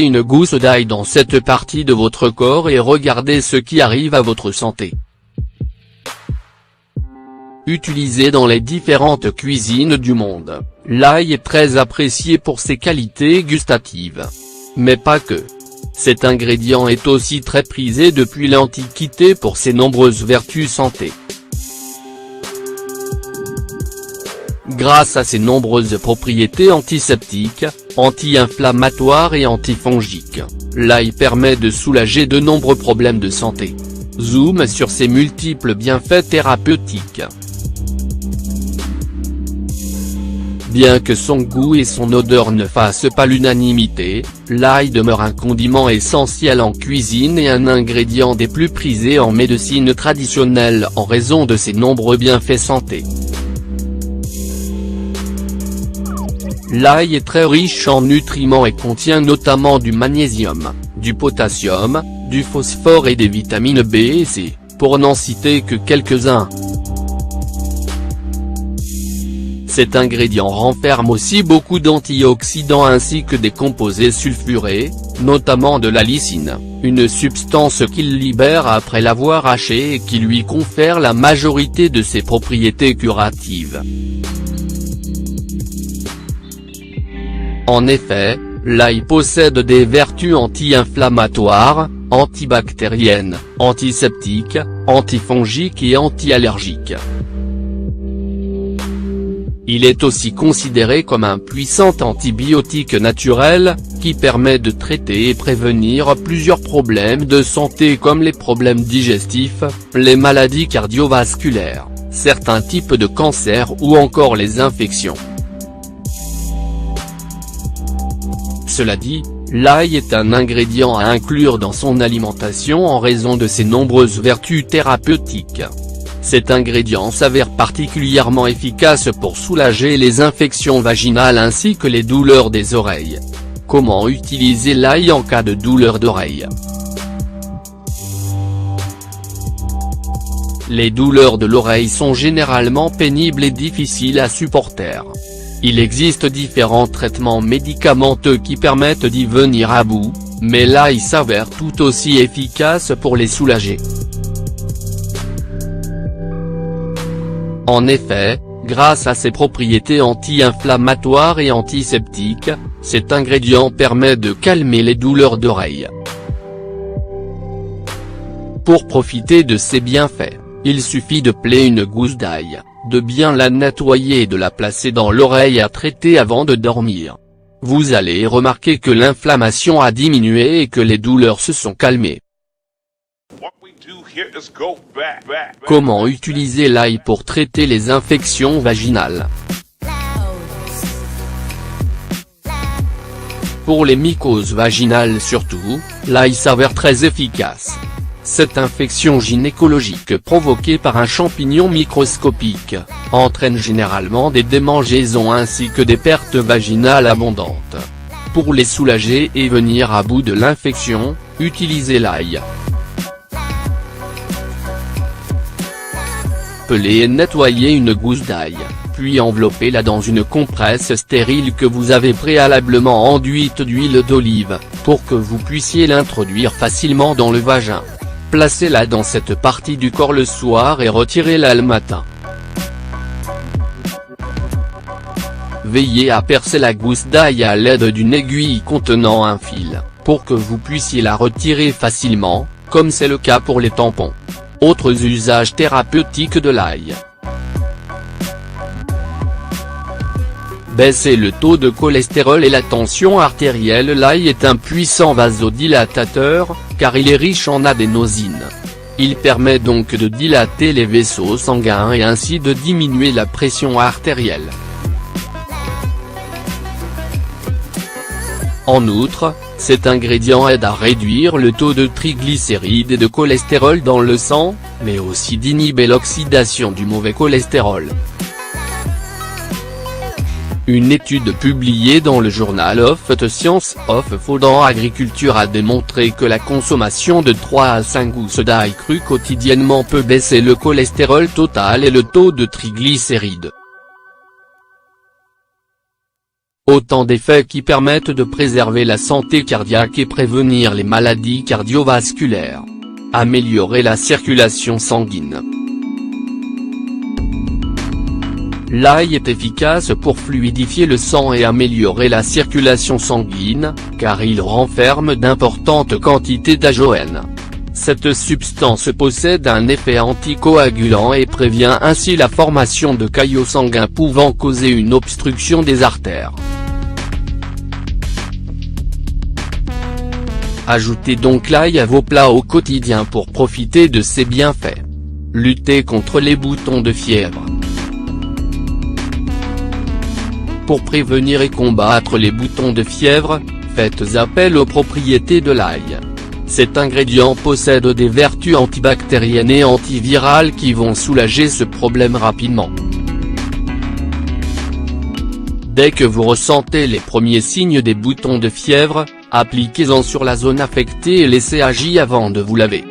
une gousse d'ail dans cette partie de votre corps et regardez ce qui arrive à votre santé. Utilisé dans les différentes cuisines du monde, l'ail est très apprécié pour ses qualités gustatives. Mais pas que. Cet ingrédient est aussi très prisé depuis l'Antiquité pour ses nombreuses vertus santé. Grâce à ses nombreuses propriétés antiseptiques, anti-inflammatoires et antifongiques, l'ail permet de soulager de nombreux problèmes de santé. Zoom sur ses multiples bienfaits thérapeutiques. Bien que son goût et son odeur ne fassent pas l'unanimité, l'ail demeure un condiment essentiel en cuisine et un ingrédient des plus prisés en médecine traditionnelle en raison de ses nombreux bienfaits santé. L'ail est très riche en nutriments et contient notamment du magnésium, du potassium, du phosphore et des vitamines B et C, pour n'en citer que quelques-uns. Cet ingrédient renferme aussi beaucoup d'antioxydants ainsi que des composés sulfurés, notamment de la lysine, une substance qu'il libère après l'avoir haché et qui lui confère la majorité de ses propriétés curatives. En effet, l'ail possède des vertus anti-inflammatoires, antibactériennes, antiseptiques, antifongiques et anti-allergiques. Il est aussi considéré comme un puissant antibiotique naturel, qui permet de traiter et prévenir plusieurs problèmes de santé comme les problèmes digestifs, les maladies cardiovasculaires, certains types de cancers ou encore les infections. Cela dit, l'ail est un ingrédient à inclure dans son alimentation en raison de ses nombreuses vertus thérapeutiques. Cet ingrédient s'avère particulièrement efficace pour soulager les infections vaginales ainsi que les douleurs des oreilles. Comment utiliser l'ail en cas de douleur d'oreille? Les douleurs de l'oreille sont généralement pénibles et difficiles à supporter. Il existe différents traitements médicamenteux qui permettent d'y venir à bout, mais l'ail s'avère tout aussi efficace pour les soulager. En effet, grâce à ses propriétés anti-inflammatoires et antiseptiques, cet ingrédient permet de calmer les douleurs d'oreille. Pour profiter de ses bienfaits, il suffit de peler une gousse d'ail, de bien la nettoyer et de la placer dans l'oreille à traiter avant de dormir. Vous allez remarquer que l'inflammation a diminué et que les douleurs se sont calmées. Comment utiliser l'ail pour traiter les infections vaginales? Pour les mycoses vaginales surtout, l'ail s'avère très efficace. Cette infection gynécologique provoquée par un champignon microscopique, entraîne généralement des démangeaisons ainsi que des pertes vaginales abondantes. Pour les soulager et venir à bout de l'infection, utilisez l'ail. Pelez et nettoyez une gousse d'ail, puis enveloppez-la dans une compresse stérile que vous avez préalablement enduite d'huile d'olive, pour que vous puissiez l'introduire facilement dans le vagin. Placez-la dans cette partie du corps le soir et retirez-la le matin. Veillez à percer la gousse d'ail à l'aide d'une aiguille contenant un fil, pour que vous puissiez la retirer facilement, comme c'est le cas pour les tampons. Autres usages thérapeutiques de l'ail. Baisser le taux de cholestérol et la tension artérielle. L'ail est un puissant vasodilatateur, car il est riche en adénosine. Il permet donc de dilater les vaisseaux sanguins et ainsi de diminuer la pression artérielle. En outre, cet ingrédient aide à réduire le taux de triglycérides et de cholestérol dans le sang, mais aussi d'inhiber l'oxydation du mauvais cholestérol. Une étude publiée dans le journal of Science of Food and Agriculture a démontré que la consommation de 3 à 5 gousses d'ail cru quotidiennement peut baisser le cholestérol total et le taux de triglycérides. Autant d'effets qui permettent de préserver la santé cardiaque et prévenir les maladies cardiovasculaires. Améliorer la circulation sanguine. L'ail est efficace pour fluidifier le sang et améliorer la circulation sanguine, car il renferme d'importantes quantités d'AGON. Cette substance possède un effet anticoagulant et prévient ainsi la formation de caillots sanguins pouvant causer une obstruction des artères. Ajoutez donc l'ail à vos plats au quotidien pour profiter de ses bienfaits. Lutter contre les boutons de fièvre. Pour prévenir et combattre les boutons de fièvre, faites appel aux propriétés de l'ail. Cet ingrédient possède des vertus antibactériennes et antivirales qui vont soulager ce problème rapidement. Dès que vous ressentez les premiers signes des boutons de fièvre, appliquez-en sur la zone affectée et laissez agir avant de vous laver.